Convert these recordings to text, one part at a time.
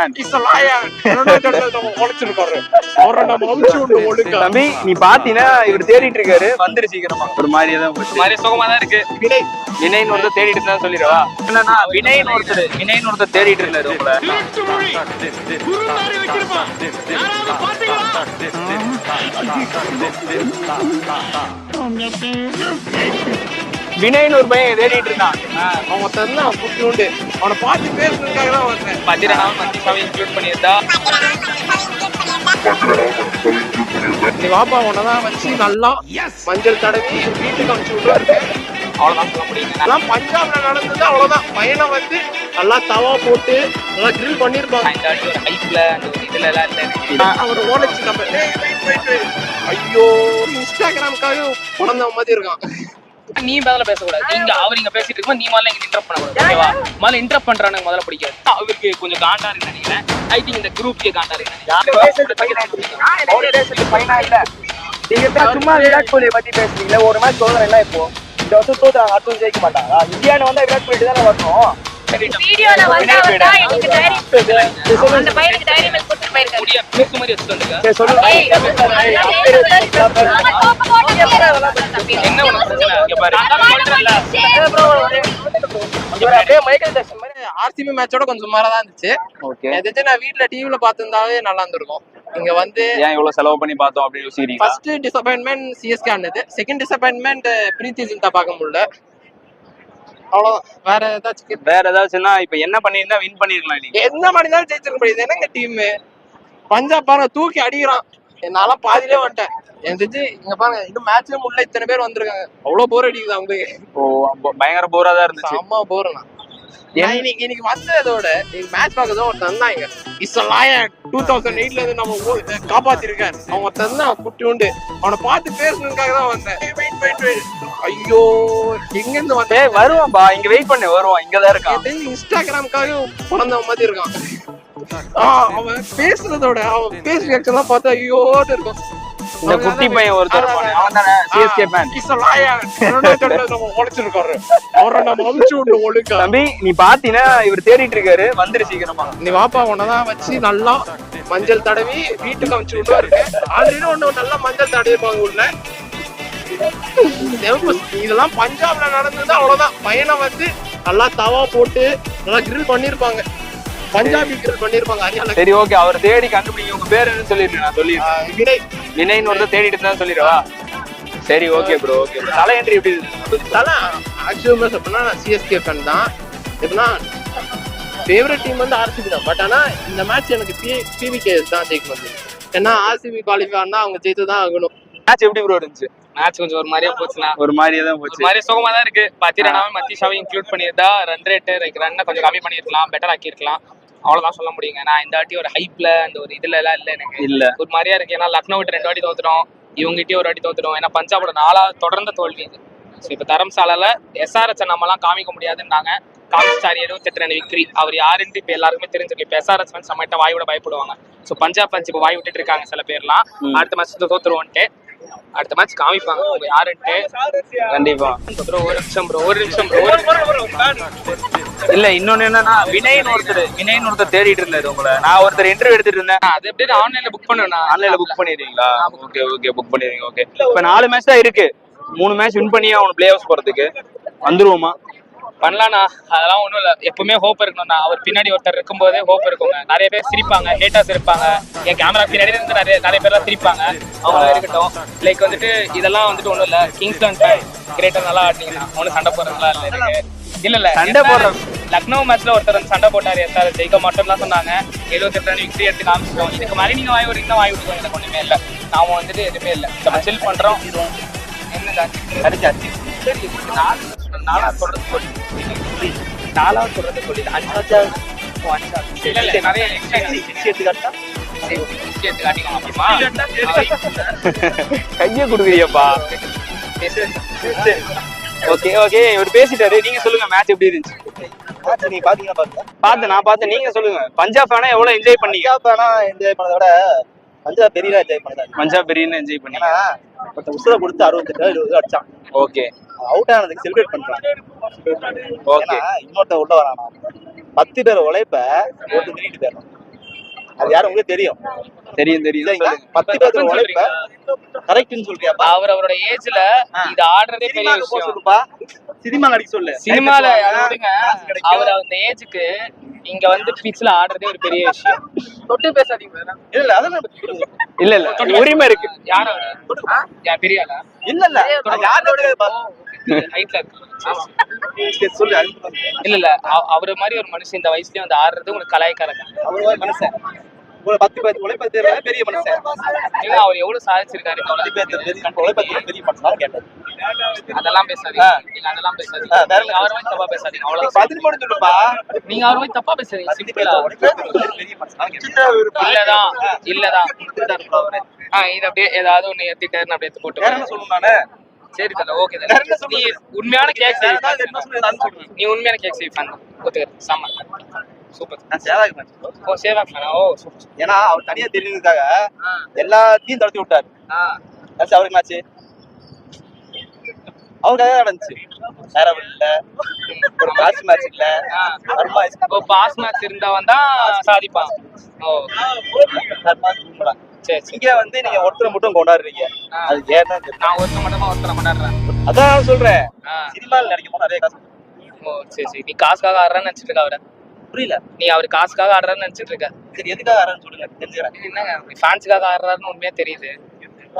man. He's a lion. தம்பி நீ பாத்தீனா இவர் தேடிட்டு இருக்காரு வந்துரு சீக்கிரமா. ஒரு மாதிரியே தான் போச்சு. மாதிரி சுகமா தான் இருக்கு. வினய்னு ஒருத்தர் தேடிட்டு இருந்தா சொல்லிடவா? என்னன்னா வினய்னு ஒருத்தர் தேடிட்டு இருந்தாரு உங்களை. வினய்னு ஒரு பையன் தேடிட்டு இருந்தான். அவன் தந்தா புட்டு அவனை பார்த்து பேசுறதுக்காக தான் வந்தேன். பத்திரனாவும் மத்திசாவும் இன்க்ளூட் பண்ணியிருந்தா நீ வாப்பா உன்னதான் வச்சு நல்லா மஞ்சள் தடவி வீட்டுக்கு அனுப்பிச்சு விடுவாரு. அவ்வளவுதான் சொல்ல முடியுங்க. அதெல்லாம் பஞ்சாப்ல நடந்தது அவ்வளவுதான். பையனை வந்து நல்லா தவா போட்டு நல்லா கிரில் பண்ணிருப்பாங்க. இந்த வாட்டி ஒரு ஹைப்ல அந்த ஒரு இதுல எல்லாம் இல்ல. அவர் ஓடிச்சு நம்ம ஐயோ இன்ஸ்டாகிராமுக்காக பிறந்த மாதிரி இருக்கான். நீ முதல்ல பேசக்கூடாது. நீங்க அவர் இங்க பேசிட்டு இருக்கும்போது நீ முதல்ல இங்க இன்டரப்ட் பண்ணக்கூடாது. ஓகேவா? முதல்ல இன்டரப்ட் பண்றானு முதல்ல பிடிக்காது. அவருக்கு கொஞ்சம் காண்டா இருக்கு நினைக்கிறேன். ஐ திங்க் இந்த குரூப்க்கே காண்டா இருக்கு. நீங்க சும்மா விராட் கோலியை பத்தி பேசுறீங்களா? ஒரு மேட்ச் தோதுறேன். இப்போ இந்த வருஷம் தோத்துறாங்க, அடுத்து ஜெயிக்க மாட்டாங்களா? இந்தியான்னு வந்தா விராட் கோலி தானே வரணும். வீடியோல வந்தவர் தான் எனக்கு டைரி அந்த பையனுக்கு டைரி மேல் கொடுத்து போயிருக்காரு. முடிய பேச மாதிரி வச்சுட்டாங்க. சரி சொல்லுங்க. என்ன உனக்கு பிரச்சனை? இங்க பாரு. அப்படியே மைக்கேல் ஜாக்சன் மாதிரி ஆர்சிபி மேட்சோட கொஞ்சம் சுமாரா தான் இருந்துச்சு. ஓகே. எதாச்சும் நான் வீட்ல டிவில பார்த்திருந்தாவே நல்லா இருந்திருக்கும். இங்க வந்து ஏன் இவ்வளவு செலவு பண்ணி பார்த்தோம் அப்படின்னு யோசிக்கிறீங்க? ஃபர்ஸ்ட் டிசப்பாயின்ட்மெண்ட் சிஎஸ்கே ஆனது. செகண்ட் டிசப்பாயின்ட்மெண்ட் பிரீத்தி ஜிந்தா பார்க்க முடியல. அவ்வளவுதான். வேற ஏதாச்சும்னா இப்ப என்ன பண்ணிருந்தா வின் பண்ணிருக்கலாம். நீங்க என்ன பண்ணிருந்தாலும் ஜெயிச்சிருக்க முடியாது. என்னங்க டீம் பஞ்சாப் பாருங்க தூக்கி அடிக்கிறான். என்னால பாதியிலே வந்துட்டேன். எனக்கு தெரிஞ்சு இங்க பாருங்க இன்னும் மேட்ச்ல உள்ள இத்தனை பேர் வந்திருக்காங்க. அவ்வளவு போர் அடிக்குது அவங்களுக்கு. பயங்கர போரா தான் இருந்துச்சு. அம்மா போறேன் இன்னைக்கு வந்ததோட மேட்ச் பார்க்கறதோ ஒரு தந்தாங்க. இஸ்லாயன் 2008ல இருந்து நம்ம காப்பாத்திருக்காரு. அவங்க தந்தா குட்டி உண்டு. அவனை பார்த்து பேசணுக்காக தான் வந்தேன். ஐயோ எங்க இருந்து வந்தேன்? வருவான்பா, இங்க வெயிட் பண்ணு, வருவான். இங்கதான் இருக்கான். இன்ஸ்டாகிராமுக்காக பிறந்த மாதிரி இருக்கான். அவன் பேசுறதோட அவன் பேசுறதெல்லாம் பார்த்தா ஐயோன்னு இருக்கும். இந்த குட்டி பையன் ஒருத்தர் அவன் தானே சிஎஸ்கே ஃபேன். தம்பி நீ பாத்தீனா இவர் தேடிட்டு இருக்காரு, வந்துரு சீக்கிரமா. நீ வாப்பா உன்னதான் வச்சு நல்லா மஞ்சள் தடவி வீட்டுக்கு அனுப்பிச்சு விடுவாரு. ஆல்ரெடி ஒண்ணு நல்லா மஞ்சள் தடவிப்பாங்க உள்ள. இதெல்லாம் பஞ்சாப்ல நடந்தது அவ்வளவுதான். பையனை வந்து நல்லா தவா போட்டு நல்லா கிரில் பண்ணிருப்பாங்க. பஞ்சாபி கிரில் பண்ணிருப்பாங்க. சரி ஓகே, அவர் தேடி கண்டுபிடிங்க. உங்க பேர் என்ன சொல்லிட்டு நான் சொல்லிடுறேன். வினய்னு ஒருத்தர் தேடிட்டு இருந்தா சொல்லிடுவா? சரி ஓகே ப்ரோ. ஓகே தலை என்ட்ரி எப்படி இருக்கு? தலை ஆக்சுவலா எப்படின்னா நான் சிஎஸ்கே ஃபேன் தான். எப்படின்னா ஃபேவரட் டீம் வந்து ஆர்சிபி தான். பட் ஆனா இந்த மேட்ச் எனக்கு பிவிகே தான் ஜெயிக்கணும். ஏன்னா ஆர்சிபி குவாலிஃபை ஆனா அவங்க ஜெயித்து தான் ஆகணும். மேட்ச் எப்படி ப்ரோ இருந்துச்சு? மேட்ச் கொஞ்சம் ஒரு மாதிரியா போச்சுனா ஒரு மாதிரியே தான் போச்சு. ஒரு மாதிரி சுகமா தான் இருக்கு. பத்திரனாவும் மத்திசாவும் இன்க்ளூட் பண்ணியிருந்தா ரன் ரேட் ரன்னை கொஞ்சம் கம்மி பண்ணிருக்கலாம், பெட்டர் ஆக்கிருக்கலாம். அவ்வளவுதான் சொல்ல முடியுங்க. நான் இந்த வாட்டி ஒரு ஹைப்ல அந்த ஒரு இதுல எல்லாம் இல்ல. எனக்கு இல்ல ஒரு மாதிரியா இருக்கு. ஏன்னா லக்னோ விட்டு 2 வாட்டி தோத்துடும், இவங்ககிட்டயும் ஒரு வாட்டி தோத்துடும். ஏன்னா பஞ்சாபோட 4வது தொடர்ந்த தோல்வி இது. ஸோ இப்போ தரம்சாலால எஸ்ஆர்எச் நம்ம எல்லாம் காமிக்க முடியாதுன்னாங்க. காமிச்சாரி 78 ரன் விக்டரி. அவர் யாருன்ட்டு இப்போ எல்லாருக்குமே தெரிஞ்சிருக்கு. இப்போ எஸ்ஆர்எச் வந்து சமைட்ட வாயோட பயப்படுவாங்க. ஸோ பஞ்சாப் பஞ்ச் இப்போ வாய் விட்டுட்டு இருக்காங்க சில பேர்லாம். அடுத்த மேட்ச் தோத்துருவோன்ட்டு அடுத்த மேட்ச் காமிப்பாங்க யாருன்ட்டு. கண்டிப்பா ஒரு நிமிஷம் ப்ரோ. இல்ல இன்னொன்னு என்னன்னா வினய்னு ஒருத்தர் தேடிட்டு இருந்தாரு உங்களை. நான் ஒருத்தர் இன்டர்வியூ எடுத்துட்டு இருந்தேன். அது எப்படி ஆன்லைன்ல புக் பண்ணுவேன். ஆன்லைன்ல புக் பண்ணிடுறீங்களா? ஓகே புக் பண்ணிடுறீங்க. ஓகே இப்ப 4 மேட்ச் தான் இருக்கு. 3 மேட்ச் வின் பண்ணி அவன் பிளே ஆஃப் போறதுக்கு வந்துருவோமா? பண்ணலாம்ண்ணா. அதெல்லாம் ஒன்றும் இல்லை. எப்பவுமே ஹோப் இருக்கணும்ண்ணா. அவர் பின்னாடி ஒருத்தர் இருக்கும்போதே ஹோப் இருக்குங்க. நிறைய பேர் சிரிப்பாங்க, ஹேட்டர்ஸ் இருப்பாங்க. என் கேமரா பின்னாடி இருந்து நிறைய பேர்லாம் சிரிப்பாங்க. அவங்க இருக்கட்டும். லைக் வந்துட்டு இதெல்லாம் வந்துட்டு ஒன்றும் இல்லை. கிங்ஸ்லாண்ட் ஃபேன் கிரேட்டர் நல்லா ஆடினீங்கன்னா ஒன்றும் சண்டை போடுறதுலாம் இல்லை. இல்ல சண்டை போடுறோம். லக்னோ மேட்ச்ல ஒருத்தர் வந்து சண்டை போட்டாரு. எஸ்ஆர் ஜெயிக்க மாட்டோம்லாம் சொன்னாங்க. 78 ரன் விக்டரி எடுத்து காமிச்சிட்டோம். இதுக்கு மாதிரி நீங்க வாய் விடுறீங்கன்னா வாய் விட்டுக்கோங்க. எனக்கு ஒண்ணுமே இல்லை. நாம வந்துட்டு எதுவுமே இல்லை. நம்ம சில் பண்றோம். என்ன கிடைச்சாச்சு. சரி 4வது சொல்றது சொல்லி 4வது சொல்றது சொல்லி 5வது நிறைய கைய குடுக்குறியப்பா. ஓகே இவர் பேசிட்டாரு. நீங்க சொல்லுங்க மேட்ச் எப்படி இருந்துச்சு? நீ பாத்தீங்கன்னா நான் பார்த்தேன். நீங்க சொல்லுங்க. பஞ்சாப் ஃபேனா எவ்வளவு என்ஜாய் பண்ணீங்க? என்ஜாய் பண்ணதை விட பஞ்சாப் பெரிய என்ஜாய் பண்ணாங்க. பஞ்சாப் பெரிய என்ஜாய் பண்ணீங்க. உசுர கொடுத்து 68 அடிச்சான். ஓகே அவுட் ஆனதுக்கு செலிப்ரேட் பண்றாங்க. ஓகே இன்னொருத்த உள்ள வரானா 10 பேர் உழைப்ப போட்டு திருட்டு போயிடணும். அது யாரும் உங்களுக்கு தெரியும். தெரியும் தெரியும். சரிங்களா? 10 பேர் உழைப்ப கரெக்ட்னு சொல்றியாப்பா? அவரோட ஏஜ்ல இது ஆடுறதே பெரிய விஷயம். சொல்லுப்பா, சினிமா நடிக்க சொல்லு. சினிமால விடுங்க, அவர் அந்த ஏஜுக்கு இங்க வந்து பிச்சில் ஆடுறதே ஒரு பெரிய விஷயம். தொட்டு பேசாதீங்க. இல்ல அதெல்லாம் இல்ல இல்ல உரிமை இருக்கு. யாரோ யார் பெரிய ஆளா? இல்ல இல்ல யாரோட ஹைட்ல இருக்கு. சொல்லு. இல்ல இல்ல அவரு மாதிரி ஒரு மனுஷன் இந்த வயசுலயும் வந்து ஆடுறது உங்களுக்கு கலாய்க்காரங்க. அவரு மனுஷன் ஒரு 10 பேர் உழைப்ப தேர்வு பெரிய மனுஷன். ஏன்னா அவர் எவ்வளவு சாதிச்சிருக்காரு. 10 பேர் உழைப்ப பெரிய மனுஷன் கேட்டேன். அதெல்லாம் பேசாதீங்க. நீங்க அதெல்லாம் பேசாதீங்க. நீங்க அவரை மாதிரி தப்பா பேசாதீங்க. அவ்வளவு 10 மட்டும் சொல்லுப்பா. நீங்க அவரை மாதிரி தப்பா பேசாதீங்க. சிம்பிளா பெரிய மனுஷன் இல்லதான் இல்லதான். இது அப்படியே ஏதாவது ஒண்ணு ஏத்திட்டாருன்னு அப்படியே எடுத்து போட்டு வேற என்ன சொல்லணும் நானு? சரி தல, ஓகே தல. நீ உண்மையான கேக் சேவ் நீ உண்மையான கேக் சேவ் ஃபேன் ஒத்துக்கற. செம்ம சூப்பர். நான் சேவாக மேட்ச். ஓ சேவா ஃபேன். ஓ சூப்பர். ஏன்னா அவர் தனியா தெரிஞ்சதுக்காக எல்லாத்தையும் தடுத்து விட்டாரு. அவருக்கு என்னாச்சு? அவருக்காக நடந்துச்சு. சேரவல் இல்ல, ஒரு பாஸ் மேட்ச் இல்ல, வர்மா ஓ பாஸ் மேட்ச் இருந்தாவன் தான் சாதிப்பான். ஓ சரி சரி. இங்க வந்து நீங்க ஒருத்தரை மட்டும் கொண்டாடுறீங்க. அது ஏன்னா நான் ஒருத்த மட்டுமா ஒருத்தர மாட்டாடுறேன். அதான் நான் சொல்றேன். சினிமாவில் நடிக்கும் போது நிறைய காசு. ஓ சரி சரி. நீ காசுக்காக ஆடுறான்னு நினைச்சிட்டு இருக்க அவரை? புரியல. நீ அவர் காசுக்காக ஆடுறான்னு நினைச்சிட்டு இருக்க? சரி எதுக்காக ஆடுறேன்னு சொல்லுங்க, தெரிஞ்சுக்கிறேன். என்னங்க ஃபேன்ஸுக்காக ஆடுறாருன்னு உண்மையா தெரியுது.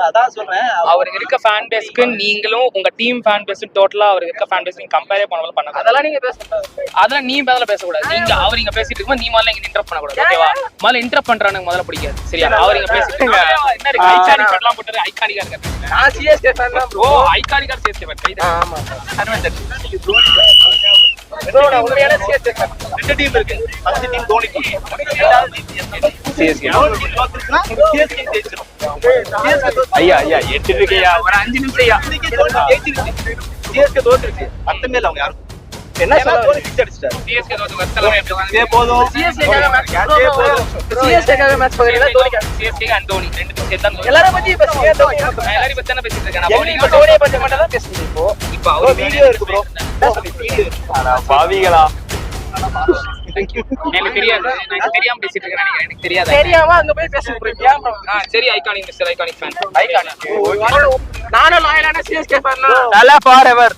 அதான் சொல்றேன். அவருக்கு இருக்க ஃபேன் பேஸ்க்கு நீங்களும் உங்க டீம் ஃபேன் பேஸ் டோட்டலா அவருக்கு இருக்க ஃபேன் பேஸ் நீங்க கம்பேரே பண்ணாலும் பண்ணக்கூடாது. அதெல்லாம் நீங்க பேசக்கூடாது. அதெல்லாம் நீ முதல்ல பேசக்கூடாது. நீங்க அவர் இங்க பேசிட்டு இருக்கும்போது நீ முதல்ல இங்க இன்டரப்ட் பண்ணக்கூடாது. ஓகேவா? முதல்ல இன்டரப்ட் பண்றானுங்க முதல்ல பிடிக்காது. சரியா? அவர் இங்க பேசிட்டு இருக்காங்க. என்ன இருக்கு ஐகானிக் படலாம் போட்டு ஐகானிக்கா இருக்காரு. நான் சிஎஸ்கே ஃபேன் தான் ப்ரோ. ஓ ஐகானிக்கா சிஎஸ்கே ஃபேன். கைதா. ஆமா. அட்வென்ச்சர். ப்ரோ நான் உண்மையான சிஎஸ்கே ஃபேன். ரெண்டு டீம் இருக்கு. ஃபர்ஸ்ட் டீம் தோனி, இரண்டாவது டீம் சிஎஸ்கே. சிஎஸ்கே ஜெயிச்சிரும். ஐயா ஐயா 8 இருக்கையா ஒரு 5 நிமிஷம் ஐயா. சிஎஸ்கே தோத்துருச்சு. அர்த்தமே இல்ல அவங்க யாரும். என்ன சொல்ல தோனி பிக்ஸ் அடிச்சிட்டாரு. சிஎஸ்கே தோத்து வர்த்தலம் எப்படி வந்து இதே போதும். சிஎஸ்கேக்காக மேட்ச் இதே போதும். சிஎஸ்கேக்காக மேட்ச் பாக்குறீங்களா? தோனிக்காக. சிஎஸ்கே அண்ட் தோனி ரெண்டு பேரும் சேர்த்து தான் எல்லாரும் பத்தி பேசுங்க. தோனி நான் எல்லாரையும் பத்தி தானே பேசிட்டு இருக்கேன். நீங்க தோனியை பத்தி மட்டும் தான் பேசுறீங்க இப்போ. இப்போ ஒரு அவர் வீடியோ இருக்கு ப்ரோ. பாவிகளா. எனக்கு தெரியாது. நான் தெரியாம பேசிட்டு இருக்கேன் நினைக்கிறேன். எனக்கு தெரியாது. தெரியாம அங்க போய் பேச போறீங்க. சரி iconic mister iconic fan. Iconic. நானும் லாயலான சிஎஸ்கே ஃபேன் தான். தல ஃபாரெவர்.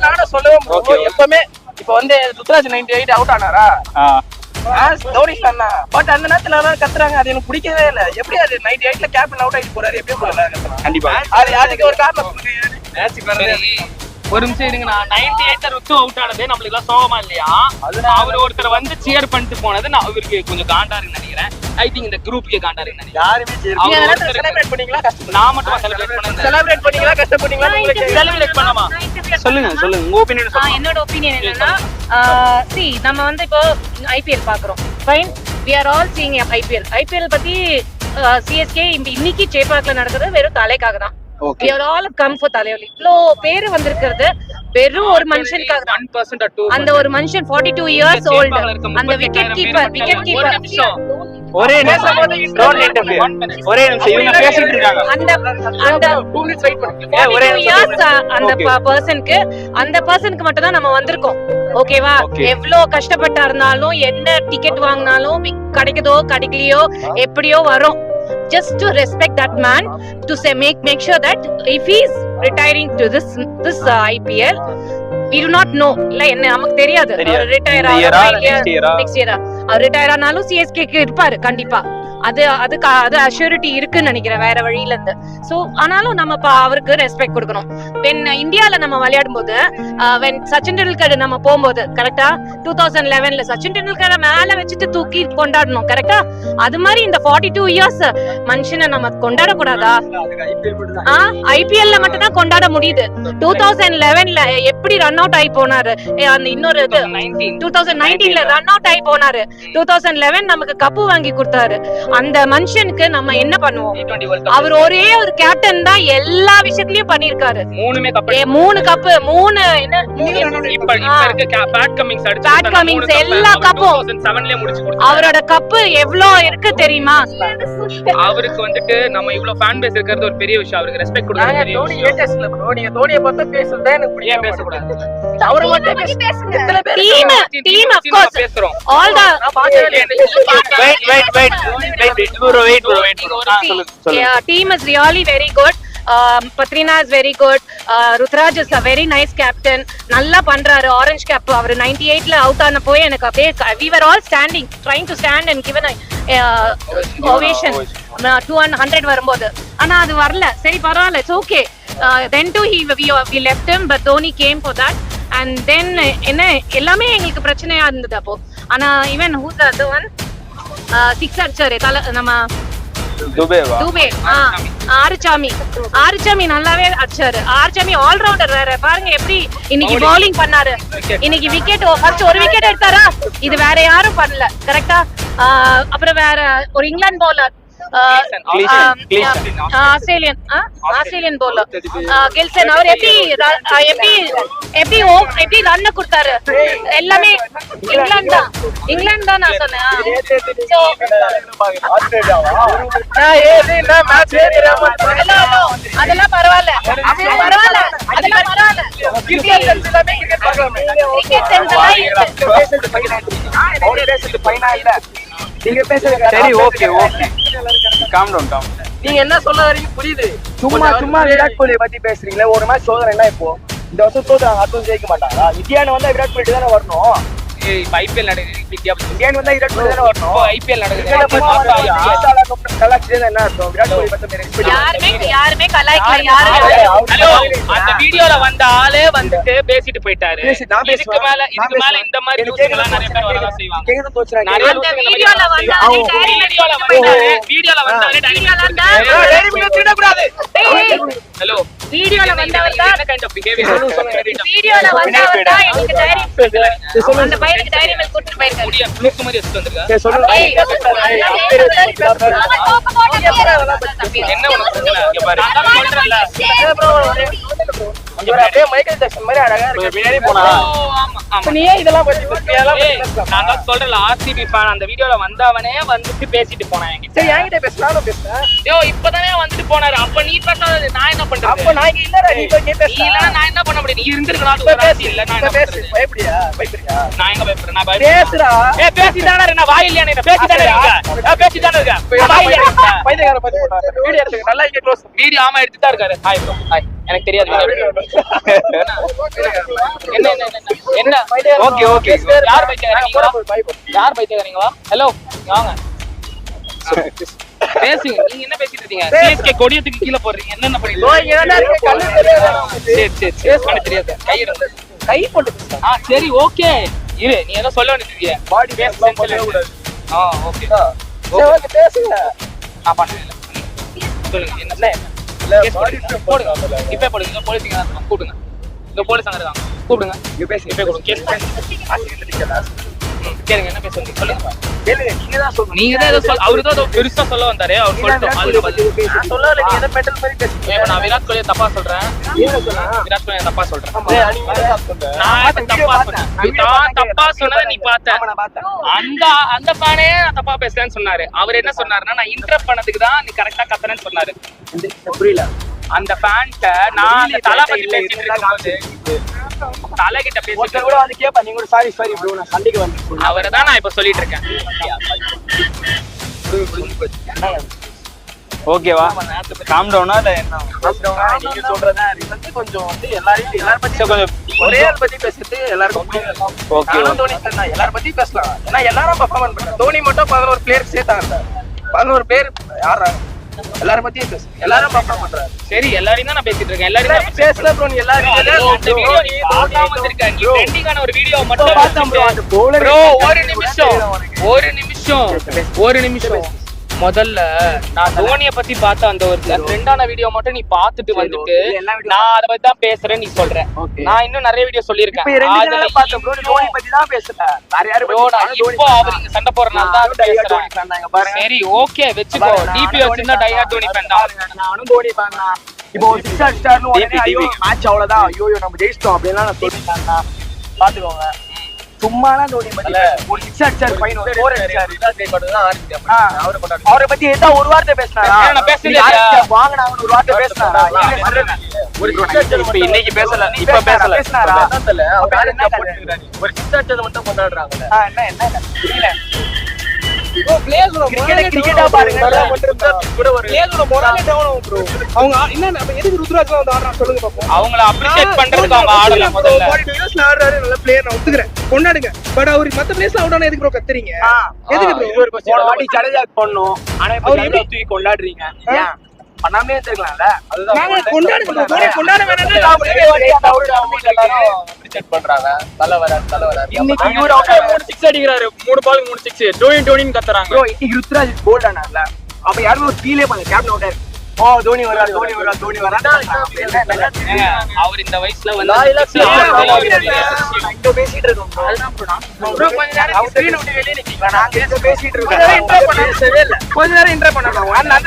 நானும் சொல்லுவேன். எப்பவுமே இப்ப வந்து ருத்ராஜ் 98 அவுட் ஆனாரா? தோனி ஃபேன் தான். பட் அந்த நேரத்துல எல்லாரும் கத்துறாங்க. அது எனக்கு பிடிக்கவே இல்ல. எப்படி அது 98ல கேப்டன் அவுட் ஆயிட்டு போறாரு? எப்படி போறாரு? கண்டிப்பா. அதுக்கு ஒரு காரணம் சொல்லுங்க. சரி, ஒரு நிமிஷம் இருங்க. நான் 98 ருத்து அவுட் ஆனது நம்மளுக்கு எல்லாம் சோகமா இல்லையா? அவர் ஒருத்தர் வந்து சியர் பண்ணிட்டு போனது நான் அவருக்கு கொஞ்சம் காண்டா இருக்குன்னு நினைக்கிறேன். ஐ திங்க் இந்த குரூப்க்கே காண்டா இருக்குன்னு நினைக்கிறேன். யாருமே செலிப்ரேட் பண்ணீங்களா? நான் மட்டும் செலிப்ரேட் பண்ணேன். செலிப்ரேட் பண்ணீங்களா? கஷ்டப்பட்டீங்களா? செலிப்ரேட் பண்ணாமா? சொல்லுங்க சொல்லுங்க உங்க ஒபினியன் சொல்லுங்க. என்னோட ஒப்பீனியன் என்னன்னா, நம்ம வந்து இப்போ ஐபிஎல் பாக்குறோம். Fine, we are all seeing IPL பத்தி சிஎஸ்கே இன்னைக்கு சேப்பாக்ல நடக்குது வெறும் தலைக்காக தான். we are all come for தலைவலி. இவ்ளோ பேரு வந்திருக்கிறது வெறும் ஒரு மனுஷனுக்காக தான். 1% or 2%. அந்த ஒரு மனுஷன் 42 years old. அந்த விக்கெட் கீப்பர் ஒரே நிமிஷம் ஒரே நிமிஷம் இவங்க பேசிட்டு இருக்காங்க. அந்த 2 minutes வெயிட் பண்ணுங்க. ஒரே 42 years அந்த பர்சனுக்கு மட்டும் தான் நம்ம வந்திருக்கோம். ஓகேவா? எவ்வளவு கஷ்டப்பட்டா இருந்தாலும் என்ன டிக்கெட் வாங்கினாலும் கிடைக்குதோ கிடைக்கலையோ எப்படியோ வரும். Just to respect that man, to say make sure that if he is retiring to this IPL, we do not know. என்ன நமக்கு தெரியாது. ரிட்டையர் நெக்ஸ்ட் இயரா அவர் ரிட்டையர் ஆனாலும் சிஎஸ்கே க்கு இருப்பாரு கண்டிப்பா. அது அஷ்யூரிட்டி இருக்குன்னு நினைக்கிறேன் வேற வழியில இருந்து. சோ ஆனாலும் நம்ம அவருக்கு ரெஸ்பெக்ட் கொடுக்கணும். வென் இந்தியால நம்ம விளையாடும் போது வென் சச்சின் டெண்டுல்கர் நம்ம போகும்போது கரெக்டா 2011ல சச்சின் டெண்டுல்கரை மேல வச்சுட்டு தூக்கி கொண்டாடணும் கரெக்டா? அது மாதிரி இந்த 42 இயர்ஸ் மனுஷனை நம்ம கொண்டாட கூடாதா? ஐபிஎல்ல மட்டும் தான் கொண்டாட முடியுது. 2011ல எப்படி ரன் அவுட் ஆகி போனாரு? அந்த இன்னொரு 2019ல ரன் அவுட் ஆகி போனாரு. 2011 நமக்கு கப்பு வாங்கி கொடுத்தாரு. அந்த மனுஷனுக்கு நம்ம என்ன பண்ணுவோம்? T20 World Cup அவர் ஒரே ஒரு கேப்டன் தான் எல்லா விஷயத்திலயும் பண்ணிருக்காரு. 3 கப் 3 கப் 3 என்ன இப்ப இருக்க பேட் கமிங்ஸ் அடிச்சு Pat Cummins எல்லா கப்பும் 2007ல முடிச்சு கொடுத்தாரு. அவரோட கப்பு எவ்வளவு இருக்கு தெரியுமா? அவருக்கு வந்துட்டு நம்ம இவ்வளவு ஃபேன் பேஸ் இருக்கிறது ஒரு பெரிய விஷயம். அவருக்கு ரெஸ்பெக்ட் கொடுக்கறது பெரிய தோனி விஷயம். ஏட்டஸ்ல ப்ரோ, நீங்க தோனியை பார்த்தா பேசுறதா எனக்கு ஏன் பிடிக்காம பேசக்கூடாது? அவரை மட்டும் பேசுங்க. எத்தனை பேர் டீம் of course பேசுறோம். all the நான் பார்த்ததே வெயிட் ப்ரோ சொல்லுங்க. yeah, team is really very good. Patrina is very good. Rutraj is a very nice captain. நல்லா பண்றாரு. ஆரஞ்சு கேப் அவர் 98ல அவுட் ஆன போய் எனக்கு அப்படியே we were all standing trying to stand and given a ovation 200 வரும்போது. ஆனா அது வரல. சரி பரவாயில்ல, it's okay. Then too we left him but Dhoni came for that and then என்ன எல்லாமே எங்களுக்கு பிரச்சனையா இருந்தது அப்போ. ஆனா even who's the other one? 6 அடிச்சாரு நம்ம துபேவா? துபே. ஆறுச்சாமி நல்லாவே அடிச்சாரு. ஆறுச்சாமி ஆல்ரவுண்டர் வேற. பாருங்க எப்படி இன்னைக்கு பவுலிங் பண்ணாரு. இன்னைக்கு விக்கெட் ஃபர்ஸ்ட் ஒரு விக்கெட் எடுத்தாரா? இது வேற யாரும் பண்ணல. கரெக்டா? அப்புறம் வேற ஒரு இங்கிலாந்து பவுலர் ஆஸ்திரேலியன் பவுலர் கில்சன். அவர் எப்படி ரன் கொடுத்தாரு? எல்லாமே இங்கிலாந்து தான் நான் சொன்னேன். அதெல்லாம் பரவாயில்ல. சரி ஓகே காம் டவுன். நீங்க என்ன சொல்ல வரீங்க புரியுது. சும்மா விராட் கோலி பத்தி பேசுறீங்களே. ஒரு மேட்ச் சோதனை என்ன இப்போ இந்த வருஷம் தோத்தாங்க, அடுத்த ஜெயிக்க மாட்டாங்களா? இந்தியான்னு வந்தா விராட் கோலி தானே வரணும். ஐபிஎல் நடக்குது. இந்தியான்னு வந்தா விராட் கோலி தானே வரணும். ஐபிஎல் நடக்குது. என்ன அர்த்தம்? விராட் கோலி பத்தி யாருமே கலாய்க்கல. ஹலோ, அந்த வீடியோல வந்த ஆளே வந்துட்டு பேசிட்டு போயிட்டாரு. இதுக்கு மேல இந்த மாதிரி நியூஸ்லாம் நிறைய பேர் வரதான் செய்வாங்க. நிறைய அந்த வீடியோல வந்தாலே ஹலோ, வீடியோல வந்தவர் தான் என்ன கைண்ட் ஆஃப் பிஹேவியர்? வீடியோல வந்தவர் தான் எனக்கு டைரி அந்த பையனுக்கு டைரி மில்க் கொடுத்து போயிருக்காரு. முடிய ப்ளூக் மாதிரி எடுத்து வந்திருக்கா? என்ன உனக்கு பிரச்சனை? இங்க பாரு, நான் சொல்றேன்ல. மைக்கேல் ஜாக்சன் மாதிரி அழகா இருக்கு. பின்னாடி போனா ஆமா ஆமா. நீ இதெல்லாம் பத்தி பேசலாம். நான் தான் சொல்றேன்ல, ஆர்சிபி ஃபேன் அந்த வீடியோல வந்தவனே வந்துட்டு பேசிட்டு போனான் என்கிட்ட. சரி என்கிட்ட பேசலாம் பேசுறேன். ஐயோ இப்பதானே வந்துட்டு போனாரு. அப்ப நீ பேசாத, நான் என்ன பண்றது? அப்ப நான் இங்க இல்லடா, நீ போய் நீ பேசு. இல்லனா நான் என்ன பண்ண முடியும்? நீ இருந்திருக்கணும். அது ராசி இல்ல. நான் என்ன பேசு. பண்றது? பயப்படியா? நான் எங்க பயப்படுறேன்? நான் பேசுடா. பேசிதானே இருக்கேன். வாய் இல்லையா? நீ பேசிதானே இருக்க. பேசிதானே இருக்க. வாய் இல்லையா? பைத்தியக்கார பத்தி போறாரு. வீடியோ எடுத்து நல்லா இங்க க்ளோஸ். வீடியோ ஆமா எடுத்து தான் இருக்காரு. Hi bro. ஹாய். எனக்கு தெரியாது. என்ன ஓகே யார் பைத்தியக்காரங்களா? பைத்தியக்காரங்களா? ஹலோ வாங்க பேசுங்க. நீங்க என்ன பேசிட்டு இருக்கீங்க? சிஎஸ்கே கொடியத்துக்கு கீழ போடுறீங்க. என்ன பண்ணிட்டு? சரி பண்ண தெரியாது. கை போட்டு சரி ஓகே. இரு, நீ ஏதோ சொல்ல வேண்டியது. பாடி பேசலாம் கூடாது. ஓகே ஓகே பேசுங்க. நான் பண்ணல. சொல்லுங்க என்ன? போடுங்க. இப்ப போடுங்க. இந்த போலீஸ் கூப்பிடுங்க. இந்த போலீஸ் அங்க இருக்காங்க. கூப்பிடுங்க. இங்க பேசுங்க. இப்ப கொடுங்க. கேஸ் கேளுங்க. என்ன பேசுறீங்க? சொல்லுங்க. கேளுங்க. நீங்க தான் சொல்லுங்க. நீங்க தான் ஏதோ அவரு தான் ஏதோ பெருசா சொல்ல வந்தாரு. அவர் சொல்லட்டும். நான் சொல்லல, நீங்க ஏதோ மெட்டல் மாதிரி பேசுங்க. இப்ப நான் விராட் கோலியை தப்பா சொல்றேன். என்ன சொன்னா? விராட் கோலியை தப்பா சொல்றேன். நீங்க தான் சொல்லுங்க. நான் தப்பா சொன்னேன். நான் தப்பா சொன்னதை நீ பார்த்த. நான் பார்த்தேன். அந்த ஃபேனே நான் தப்பா பேசுறேன்னு சொன்னாரு. அவர் என்ன சொன்னாருன்னா, நான் இன்டரப்ட் பண்ணதுக்கு தான் நீ கரெக்டா கத்துறேன்னு சொன்னாரு. புரியல. அந்த ஃபேன்ட்ட நான் அந்த தலை பத்தி பேசிட்டு இருக்கும்போது தலை கிட்ட ஒருத்தர் பேசிட்டு கூட வந்து கேப்பா, நீங்க கூட சாரி ப்ரோ நான் சண்டைக்கு வந்தேன். அவரை தான் நான் இப்ப சொல்லிட்டு இருக்கேன். ஓகேவா? காம் டவுனா இல்ல என்ன? நீங்க சொல்றதா வந்து கொஞ்சம் வந்து எல்லாரும் பத்தி கொஞ்சம் ஒரே ஆள் பத்தி பேசிட்டு எல்லாருக்கும் புரியல. ஓகே தோனி சார் எல்லாரும் பத்தி பேசலாம். ஏன்னா எல்லாரும் பெர்ஃபார்மன்ஸ் பண்றாங்க. தோனி மட்டும் 11 பிளேயர் சேர்த்தாங்க. 11 பேர் யாரா? எல்லாரும் பத்தியும் பேசு. எல்லாரும் பெர்ஃபார்ம் பண்றாங்க. சரி எல்லாரையும் தான் நான் பேசிட்டு இருக்கேன். எல்லாரும் பேசல ப்ரோ. நீ எல்லாரும் அந்த வீடியோ நீ பார்க்காம வந்திருக்க. நீ ட்ரெண்டிங்கான ஒரு வீடியோ மட்டும் பார்த்தேன் ப்ரோ. அந்த bowler ப்ரோ ஒரு நிமிஷம் முதல்ல நான் தோனியை பத்தி பார்த்த அந்த ஒரு ட்ரெண்டான வீடியோ மட்டும் நீ பார்த்துட்டு வந்துட்டு நான் அதை பத்தி தான் பேசுறேன் நீ சொல்ற. நான் இன்னும் நிறைய வீடியோ சொல்லியிருக்கேன். இப்போ அவர் இங்க சண்டை போறனால தான் பேசுறேன். சரி ஓகே வச்சுக்கோ. டிபி வச்சிருந்தா டைஹார்ட் தோனி ஃபேன் தான். நானும் தோனி ஃபேன் தான். இப்போ ஒரு 6 அடிச்சாருன்னு உடனே ஐயோ மேட்ச் அவ்வளவுதான் ஐயோ நம்ம ஜெயிச்சிட்டோம் அப்படிலாம் நான் சொல்லிட்டேன். பாத்துக்கோங்க சும்மாலாம் தோனி பத்தி ஒரு 6 அடிச்சாரு ஃபைன் 4 அடிச்சாரு அவரை பத்தி ஏதா ஒரு வார்த்தை பேசினாரா? நான் பேசவே வாங்கினா அவன் ஒரு வார்த்தை பேசினாரா? ஒரு 6 அடிச்சது இன்னைக்கு பேசல, இப்ப பேசினாரா? ஒரு 6 அடிச்சது மட்டும் கொண்டாடுறாங்க. என்ன புரியல. கிரிக்கெட்டா பாருங்க அவங்கள அப்ரிஷியேட் பண்றதுக்கு அவங்க ஆடல முதல்ல. கொண்டாடுங்க. பட் அவர் மத்த பிளேஸ்ல அவுட் ஆனா எதுக்கு ப்ரோ கத்துறீங்க? எதுக்கு ப்ரோ ஒரு வாட்டி ஜடேஜா பண்ணோம். ஆனா இப்ப ஜடேஜா தூக்கி கொண்டாடுறீங்க. ஏன் பண்ணாமே இருக்கலாம்ல? நாங்க கொண்டாடுங்க. தோனி கொண்டாட வேணாம்னு அப்ரிஷியேட் பண்றாங்க. தலைவர இன்னைக்கு இவரு 3 6 அடிக்கிறாரு. 3 பாலுக்கு 3 6 டோனின்னு கத்துறாங்க. ப்ரோ இன்னைக்கு ருத்ராஜ் கோல்ட் ஆனார்ல. அப்ப யாரும் ஒரு ஃபீலே பண்ணல. கேப்டன் அவுட் ஆயிரு. ஓ தோனி வராரு. அவர் இந்த வயசுல வந்து இங்க பேசிட்டு இருக்கோம் ப்ரோ. அதுதான் ப்ரோ கொஞ்ச நேரம் ஸ்கிரீன் விட்டு வெளிய நிக்கீங்களா? நாங்க ஏதோ பேசிட்டு இருக்கோம். பேசவே இல்ல. கொஞ்ச நேரம் இன்டர் பண்ணாங்க. நான்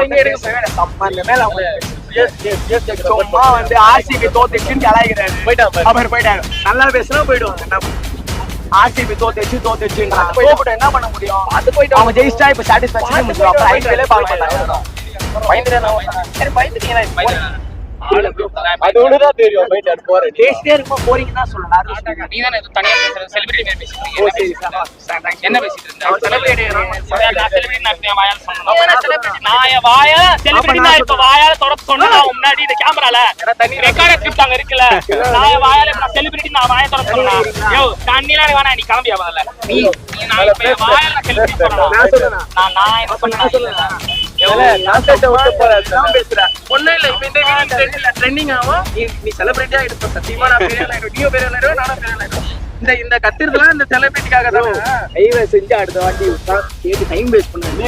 இங்க எடுக்க போறேன். சம்மந்த மேல அவங்க சும்மா வந்து ஆர்சிபி தோத்துச்சுன்னு கலாய்க்கிறாரு. போயிட்டாரு. நல்லா பேசினா போயிடுவாங்க. ஆர்சிபி தோத்துச்சுன்றாங்க. போயிட்டு என்ன பண்ண முடியும்? அது போயிட்டு அவங்க ஜெயிச்சா இப்ப சாட்டிஸ்ஃபேக்ஷன் முடியும். அப்புறம் ஐபிஎல்லே பார்க்க மாட்டாங்க. அது ஒண்ணுதான் தெரியும். பேசிட்டே இருக்கும் போறீங்கன்னா சொல்லலாம். நீ தானே தனியா பேசுற செலிபிரிட்டி மாதிரி பேசிட்டு என்ன பேசிட்டு இருந்த? நான் என் வாயால செலிபிரிட்டி நான் இப்ப வாயால தொடர்பு சொன்னா முன்னாடி இந்த கேமரால ரெக்கார்ட் ஸ்கிரிப்ட் அங்க இருக்குல்ல. நான் என் வாயால நான் செலிபிரிட்டி நான் வாயை தொடர்பு சொன்னா யோ தண்ணிலாம் வேணா நீ கிளம்பியா முதல்ல. நீ நான் இப்ப வாயால நான் செலிபிரிட்டி சொன்னா நான் என்ன பண்ண ட்ரெண்டிங் ஆகும். நீ செலிபிரிட்டியா இருப்ப சத்தியமா நான் பெரிய ஆளாயிடும். நீயும் பெரிய ஆளாயிடும். நானும் பெரிய ஆளாயிடும். இந்த கத்துறதுலாம் இந்த செலிபிரிட்டிக்காக தான். லைவ் செஞ்சு அடுத்த வாட்டி கேட்டு டைம் வேஸ்ட் பண்ணுங்க.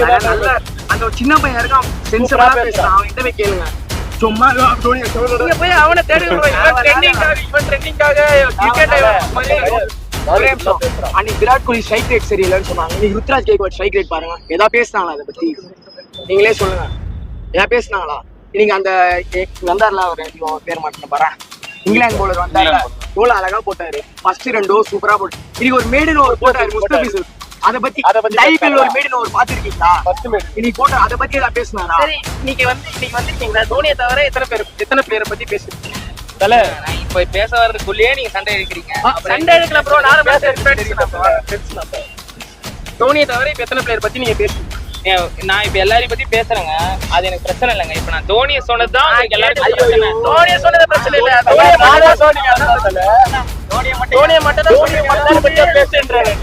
அந்த ஒரு சின்ன பையன் இருக்கான் சென்சிபிளா பேசுறான். அவன் கிட்ட போய் கேளுங்க. சும்மா நீங்க போய் அவனை தேடுங்க. இவன் ட்ரெண்டிங்காக கிரிக்கெட் ஒரே நிமிஷம். அன்னைக்கு விராட் கோலி ஸ்ட்ரைக் ரேட் சரியில்லைன்னு சொன்னாங்க. இன்னைக்கு ருத்ராஜ் கேக்வாட் ஸ்ட்ரைக் ரேட் பாருங்க. ஏதாவது பேசினாங்களா அதை பத்தி? நீங்களே சொல்லுங்க. ஏதாவது பேசினாங்களா? இன்னைக்கு அந்த வந்தார்ல ஒரு பேர் மாட்டேன் பாரு இங்கிலாந்து போலர் வந்தாரு. எவ்வளவு அழகா போட்டாரு. ஃபர்ஸ்ட் 2 ஓவர் சூப்பரா போட்டு இன்னைக்கு ஒரு மேடன் ஓவர் போட்டாரு முஸ்தபிஸ். அத பத்தி ஐபிஎல் ஒரு மேடன் ஓவர் பாத்துருக்கீங்களா? இன்னைக்கு போட்ட அத பத்தி ஏதாவது பேசினாரா? சரி இன்னைக்கு வந்திருக்கீங்களா? தோனியை தவிர எத்தனை பேரை பத்தி பேசுறீங்க? இப்ப பேச வர்றதுக்குள்ளேயே நீங்க சண்டை எடுக்கிறீங்க. சண்டை எடுக்கல ப்ரோ. நானும் பேசுறேன். தோனியை தவிர இப்ப எத்தனை பிளேயர் பத்தி நீங்க பேசுறீங்க? நான் இப்ப எல்லாரையும் பத்தி பேசுறேங்க. அது எனக்கு பிரச்சனை இல்லைங்க. இப்ப நான் தோனியை சொன்னதுதான் எல்லாருக்கும் பிரச்சனை. தோனியை சொன்னது பிரச்சனை இல்ல. தோனியை மட்டும் தான் பேசுன்றாரு.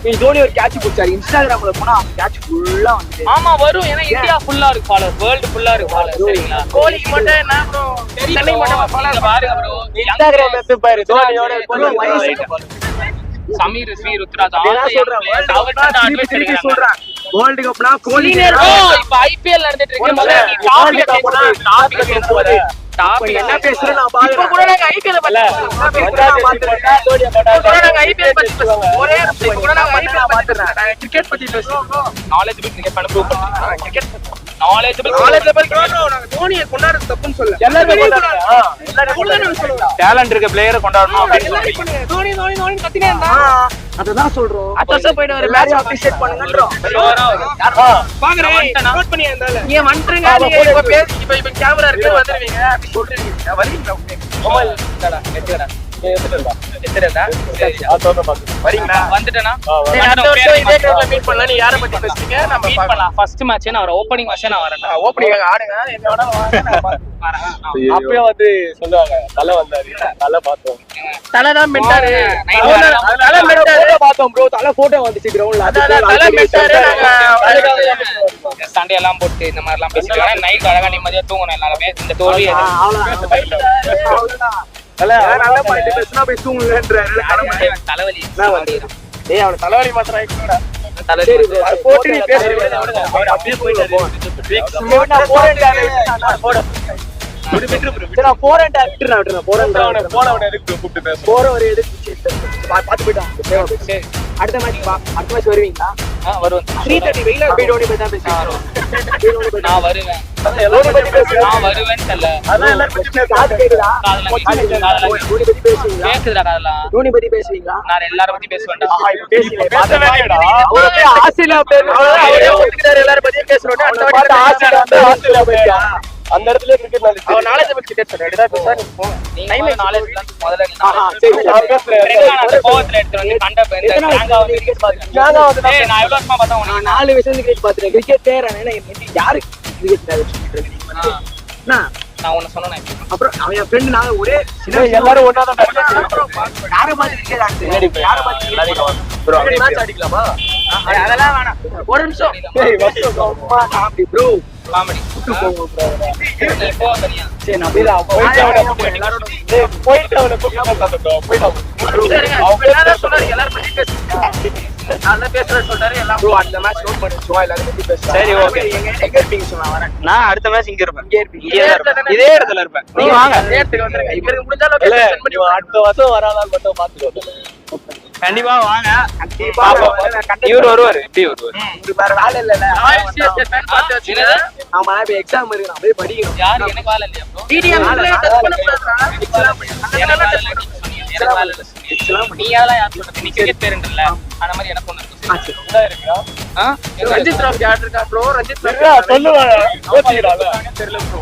நீ தோனி ஒரு கேட்ச் பிடிச்சாரு. இன்ஸ்டாகிராம்ல போனா அந்த கேட்ச் ஃபுல்லா வந்து ஆமா வரும். ஏன்னா இந்தியா ஃபுல்லா இருக்கு ஃபாலோவர். வேர்ல்டு ஃபுல்லா இருக்கு ஃபாலோவர். சரிங்களா? கோலிக்கு மட்டும் என்ன ப்ரோ? சென்னை மட்டும் ஃபாலோவர் பாருங்க ப்ரோ. இன்ஸ்டாகிராம் எடுத்து பாரு. தோனியோட சமீர் ஸ்ரீ ருத்ராஜ் சொல்றேன். வேர்ல்ட் கப்னா கோலி இப்ப ஐபிஎல் நடந்துட்டு இருக்கு. டாபிக் என்ன பேசுறேன் நான் இப்ப பாக்குறேன். கூட நாங்க ஐபிஎல் பத்தி ஒரே கூட நாங்க ஐபிஎல் பாத்துறேன். கிரிக்கெட் பத்தி பேசுறோம். நாலேஜபிள் கிரிக்கெட் பண்ண ப்ரூவ் பண்ணுங்க. கிரிக்கெட் நாலேஜபிள் நாங்க தோனியை கொண்டாடுறது தப்புன்னு சொல்ல. எல்லாரும் டேலண்ட் இருக்க பிளேயரை கொண்டாடணும் அப்படின்னு சொல்றீங்க. தோனி தோனி தோனி கத்தினே இருந்தா அததான் சொல்றோம். அத்தச போய்ட்டு வர மேட்ச் அப்ரிஷியேட் பண்ணுங்கன்றோம். பாக்குறேன். நோட் பண்ணி இருந்தால நீங்க வந்துருங்க. நீங்க இப்ப பேசி இப்ப கேமரா இருக்கு வந்துருவீங்க அப்படி சொல்றீங்க. வரீங்களா? மொபைல் டடா நெட்டடா வரீங்களா? வந்துட்டேனா அடுத்த வருஷம் இதே டைம்ல மீட் பண்ணலாம். நீ யாரை பத்தி பேசுறீங்க? நம்ம மீட் பண்ணலாம். ஃபர்ஸ்ட் மேட்ச் நான் ஒரு ஓபனிங் மேட்ச் நான் வரேன். ஓப்பனிங் ஆடுங்க. என்ன வேணா வாங்க. அப்பவே வந்து சொல்லுவாங்க தலை வந்தாரு. தலை பார்த்தோம். தலை தான் மென்டாரு. தலை மென்டாரு பார்த்தோம் ப்ரோ. தலை போட்டோ வந்துச்சு கிரவுண்ட்ல. அதான் தலை மென்டாரு. நாங்க சண்டே எல்லாம் போட்டு இந்த மாதிரி எல்லாம் பேசிட்டு நைட் அழகா நிம்மதியா தூங்கணும் எல்லாருமே. இந்த தோல்வி பேசினா போய் தூங்குங்கன்றாரு. தலைவலி. ஏய் அவன தலைவலி மாத்திரம் ஆயிடுச்சுடா. தலை சரி bro, அது போட்டு நீ பேசுறீங்க. அவர் அப்படியே போயிட்டாரு. நான் போறேன்டாரு. நான் போறேன். சரி, நான் போறேன்டா. விட்டுறேன். போறவனை எதுக்கு கூப்பிட்டு பேச? போறவரை எதுக்கு? பாத்து போயிட்டான். சரி. அடுத்த மேட்ச் வருவீங்களா? வருவேன். 3:30 வெயில போய் டோனி பத்தி தான் பேசுறீங்க. நான் வருவேன். டோனி பத்தி பேசுறீங்க. நான் வருவேன்னு சொல்ல. அதான் எல்லாரும் பத்தி பேசுறீங்க. காது கேக்குதா? டோனி பத்தி பேசுவீங்களா? கேக்குதுடா காதெல்லாம். டோனி பத்தி பேசுவீங்களா? நான் எல்லாரும் பத்தி பேசுவேன்டா. ஆஸ்திரேலியா பேர் அவரே ஒத்துக்கிட்டாரு. எல்லாரும் பத்தியும் பேசுறோம். அந்த வாட்டி ஆஸ்திரேலியா போயிட்டா. அந்த இடத்துல கிரிக்கெட் நாலேஜ். அவர் நாலேஜ் பத்தி கிரிக்கெட் சொல்றாரு. எடுத்தா பேசா நீ போ. நீங்க நாலேஜ் தான் முதல்ல நீ. சரி நான் பேசுறேன். அந்த கோவத்துல எடுத்து வந்து கண்ட இந்த கேங்கா வந்து கிரிக்கெட் பாத்துறேன். ஏய் நான் எவ்வளவு வருஷமா பார்த்தா உனக்கு நான் 4 வருஷம் கிரிக்கெட் பாத்துறேன். கிரிக்கெட் தேறேன். யாரு கிரிக்கெட் தேவை? நான் உன்ன சொன்னேன். அப்புறம் அவன் என் ஃப்ரெண்ட் நாங்க ஒரே சின்ன எல்லாரும் ஒண்ணா தான் யாரை பார்த்து கிரிக்கெட் ஆடுறீங்க? யாரை பார்த்து மேட்ச் அடிக்கலாமா? அதெல்லாம் வேணாம். ஒரு நிமிஷம். Comedy bro. காமெடி. இப்போ சரியா. சரி நான் போய் அவனை எல்லாரும் பத்தி பேசுறீங்க. நல்லா பேசுறேன்னு சொல்றாரு. எல்லாம் ப்ரோ அந்த மேட்ச் நோட் பண்ணிச்சுவா. எல்லாரும் பத்தி பேசுறேன். சரி ஓகே. எங்க இருப்பீங்க சொன்னா வரேன். நான் அடுத்த மேட்ச் இங்க இருப்பேன். இதே இதே இடத்துல இருப்பேன். நீங்க வாங்க. நேரத்துக்கு வந்துருங்க. இவருக்கு முடிஞ்ச அளவுக்கு சென்ட் பண்ணி அடுத்த வருஷம் வராதான் மட்டும் பாத்துக்கோ. கண்டிப்பா வாங்க. கண்டிப்பா இவர் வருவாரு. இப்படி வருவாரு. உங்களுக்கு வேற வேலை இல்லல. ஆமா இப்ப எக்ஸாம் இருக்கு. நான் போய் படிக்கணும். யார் எனக்கு வேலை இல்லையா ப்ரோ? டிடிஎம் டெஸ்ட் பண்ண போறா. எனக்கு வேலை இல்லை. எனக்கு வேலை இல்லை. நீ யாரா யார் சொல்றது? நீ கிரிக்கெட் பேருன்றல. அந்த மாதிரி எனக்கு ஒண்ணு இருக்கு. உள்ள இருக்கா? ரஞ்சித் டிராஃபி ஆர்டர் இருக்கா ப்ரோ? ரஞ்சித் டிராஃபி சொல்லுவா. ஓட்டிடல. தெரியல ப்ரோ.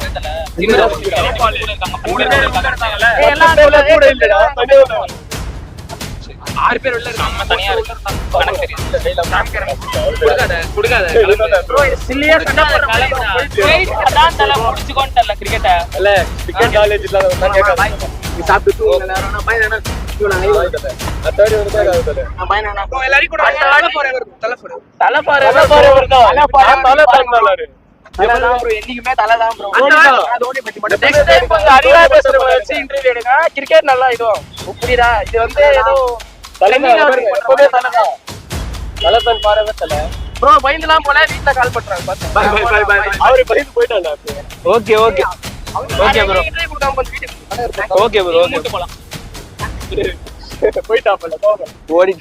எல்லாம் கூட இல்லடா. 6 பேர் உள்ள இருக்காங்க. தனியா இருக்காங்க. எனக்கு தெரியும். குடுக்காத. ப்ரோ சில்லியா சண்டை போடுற அதான் தல முடிச்சுக்கோன்ட்டல கிரிக்கெட்ட. இல்ல கிரிக்கெட் நாலேஜ் இல்லாத ஒண்ணா கேட்காத. நீ சாப்பிட்டு தூங்க நேரம் நான் பையன் நான் அத்தடி வருதா காதுல. நான் பையன் நான் ப்ரோ எல்லாரும் கூட தலை போறவர் தலை பாருங்களாரு. நான் ப்ரோ என்னைக்குமே தலை தான் ப்ரோ. தோனி பத்தி மட்டும் நெக்ஸ்ட் டைம் கொஞ்சம் அறிவா பேசுற வச்சு இன்டர்வியூ எடுங்க. கிரிக்கெட் நல்லா இதுவும் புரியுதா? இது வந்து ஏதோ எப்பவுமே தலைதான். தலைப்பன் பாருங்க தலை. ப்ரோ பயந்துலாம் போல வீட்ல கால் பண்றாங்க பாத்து. பை. அவரு பயந்து போயிட்டாங்க. Okay okay okay bro. Interview கொடுக்காம கொஞ்சம் வீட்டுக்கு ஓகே ப்ரோ. ஓகே போலாம். போயிட்டாப்பல. ஓடி